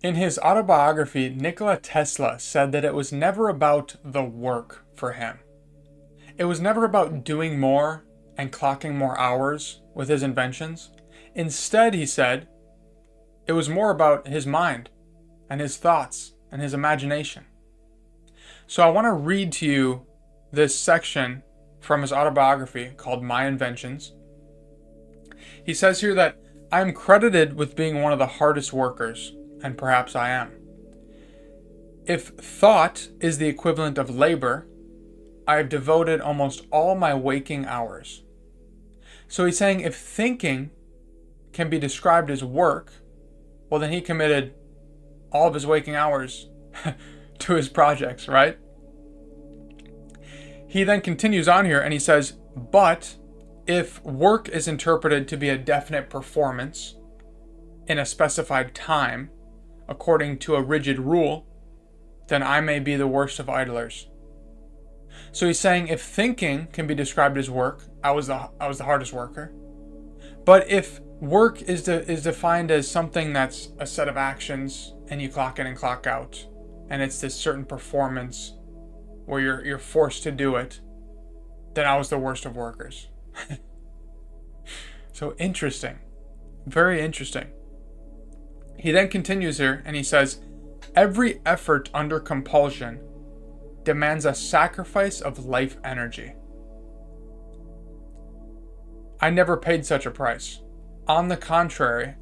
In his autobiography, Nikola Tesla said that it was never about the work for him. It was never about doing more and clocking more hours with his inventions. Instead, he said, it was more about his mind and his thoughts and his imagination. So I want to read to you this section from his autobiography called My Inventions. He says here that I am credited with being one of the hardest workers, and perhaps I am. If thought is the equivalent of labor, I have devoted almost all my waking hours. So he's saying if thinking can be described as work, well then he committed all of his waking hours to his projects, right? He then continues on here and he says, but if work is interpreted to be a definite performance in a specified time, according to a rigid rule, then I may be the worst of idlers. So he's saying if thinking can be described as work, I was the hardest worker. But if work is defined as something that's a set of actions and you clock in and clock out, and it's this certain performance where you're forced to do it, then I was the worst of workers. So interesting. Very interesting. He then continues here and he says, every effort under compulsion demands a sacrifice of life energy. I never paid such a price. On the contrary,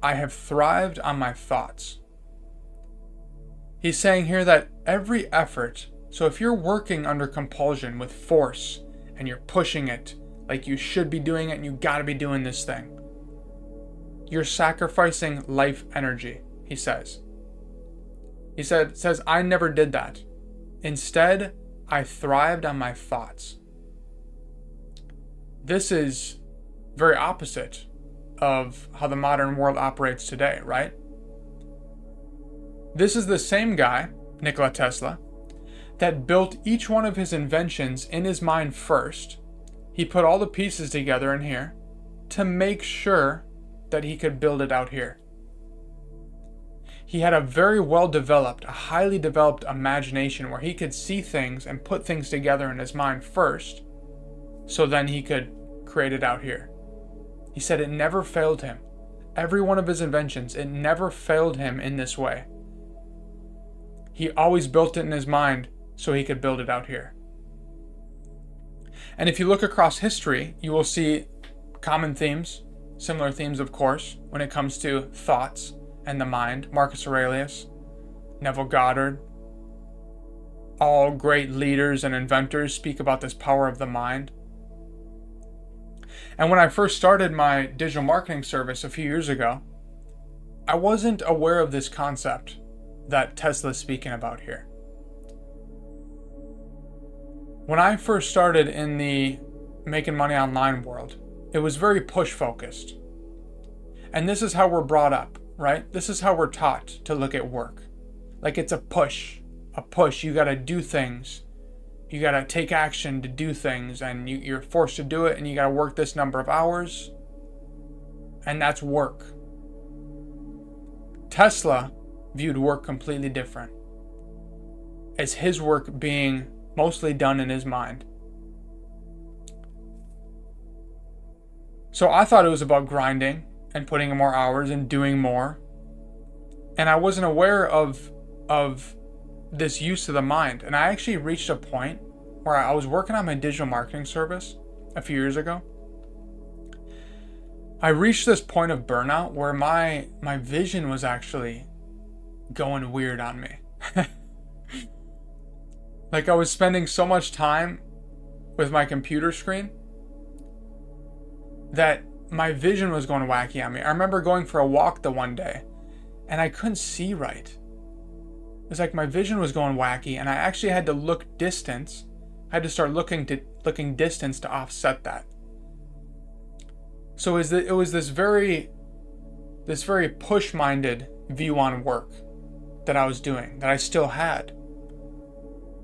I have thrived on my thoughts. He's saying here that every effort, so if you're working under compulsion with force and you're pushing it like you should be doing it and you gotta be doing this thing, you're sacrificing life energy, he says. He says, I never did that. Instead, I thrived on my thoughts. This is very opposite of how the modern world operates today, right? This is the same guy, Nikola Tesla, that built each one of his inventions in his mind first. He put all the pieces together in here to make sure that he could build it out here. He had a very well-developed, a highly developed imagination where he could see things and put things together in his mind first, so then he could create it out here. He said it never failed him. Every one of his inventions, it never failed him in this way. He always built it in his mind so he could build it out here. And if you look across history, you will see common themes, similar themes of course, when it comes to thoughts and the mind. Marcus Aurelius, Neville Goddard, all great leaders and inventors speak about this power of the mind. And when I first started my digital marketing service a few years ago, I wasn't aware of this concept that Tesla is speaking about here. When I first started in the making money online world, it was very push focused. And this is how we're brought up, right? This is how we're taught to look at work. Like it's a push. You gotta do things. You gotta take action to do things, and you're forced to do it, and you gotta work this number of hours. And that's work. Tesla viewed work completely different, as his work being mostly done in his mind. So I thought it was about grinding and putting in more hours and doing more. And I wasn't aware of this use of the mind. And I actually reached a point where I was working on my digital marketing service a few years ago. I reached this point of burnout where my vision was actually going weird on me. Like I was spending so much time with my computer screen that my vision was going wacky on me. I remember going for a walk the one day and I couldn't see right. It was like my vision was going wacky and I actually had to look distance. I had to start looking distance to offset that. So it was this very push-minded view on work that I was doing, that I still had.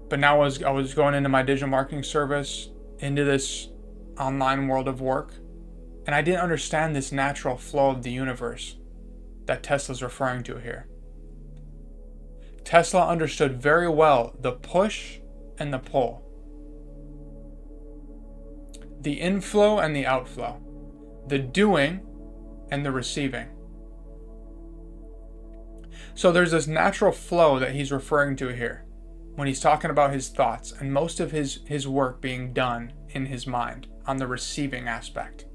But now I was going into my digital marketing service, into this online world of work, and I didn't understand this natural flow of the universe that Tesla's referring to here. Tesla understood very well the push and the pull, the inflow and the outflow, the doing and the receiving. So there's this natural flow that he's referring to here when he's talking about his thoughts and most of his work being done in his mind on the receiving aspect.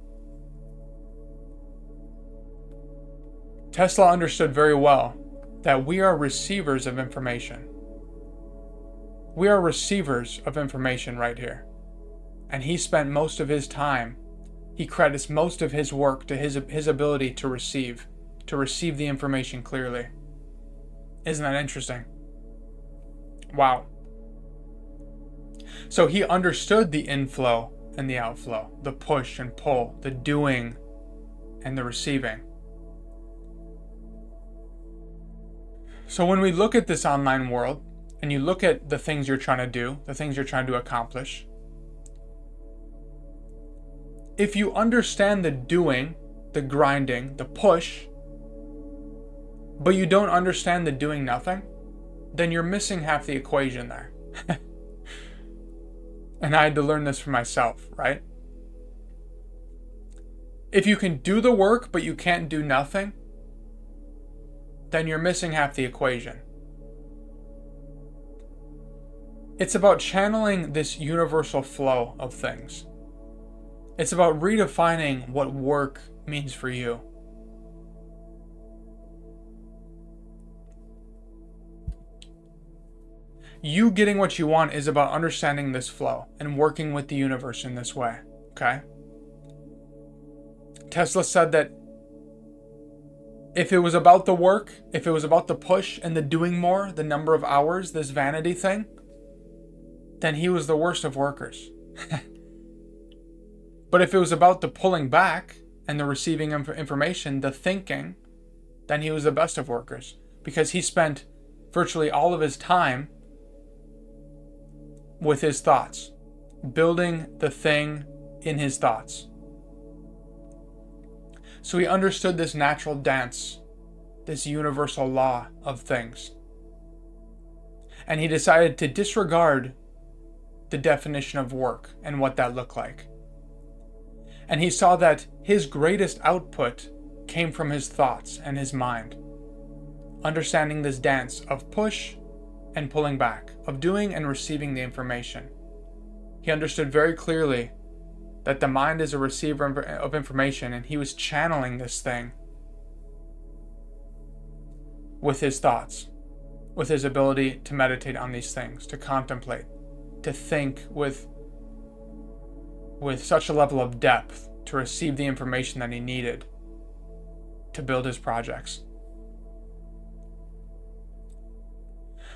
Tesla understood very well that we are receivers of information. We are receivers of information right here. And he spent most of his time, he credits most of his work to his ability to receive the information clearly. Isn't that interesting? Wow. So he understood the inflow and the outflow, the push and pull, the doing and the receiving. So when we look at this online world, and you look at the things you're trying to do, the things you're trying to accomplish, if you understand the doing, the grinding, the push, but you don't understand the doing nothing, then you're missing half the equation there. And I had to learn this for myself, right? If you can do the work, but you can't do nothing, then you're missing half the equation. It's about channeling this universal flow of things. It's about redefining what work means for you. You getting what you want is about understanding this flow and working with the universe in this way, okay? Tesla said that if it was about the work, if it was about the push and the doing more, the number of hours, this vanity thing, then he was the worst of workers. But if it was about the pulling back and the receiving information, the thinking, then he was the best of workers, because he spent virtually all of his time with his thoughts, building the thing in his thoughts. So he understood this natural dance, this universal law of things. And he decided to disregard the definition of work and what that looked like. And he saw that his greatest output came from his thoughts and his mind. Understanding this dance of push and pulling back, of doing and receiving the information. He understood very clearly that the mind is a receiver of information, and he was channeling this thing with his thoughts, with his ability to meditate on these things, to contemplate, to think with such a level of depth to receive the information that he needed to build his projects.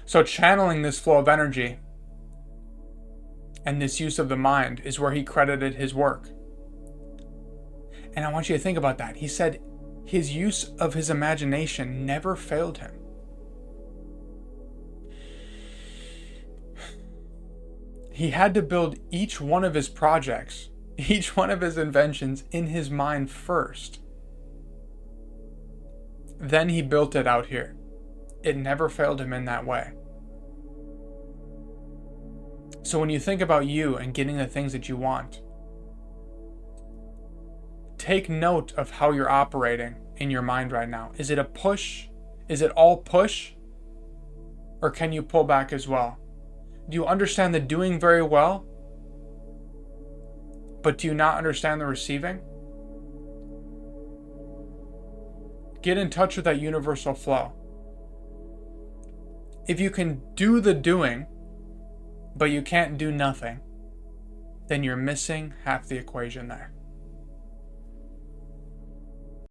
So channeling this flow of energy and this use of the mind is where he credited his work. And I want you to think about that. He said his use of his imagination never failed him. He had to build each one of his projects, each one of his inventions in his mind first. Then he built it out here. It never failed him in that way. So when you think about you and getting the things that you want, take note of how you're operating in your mind right now. Is it a push? Is it all push? Or can you pull back as well? Do you understand the doing very well, but do you not understand the receiving? Get in touch with that universal flow. If you can do the doing, but you can't do nothing, then you're missing half the equation there.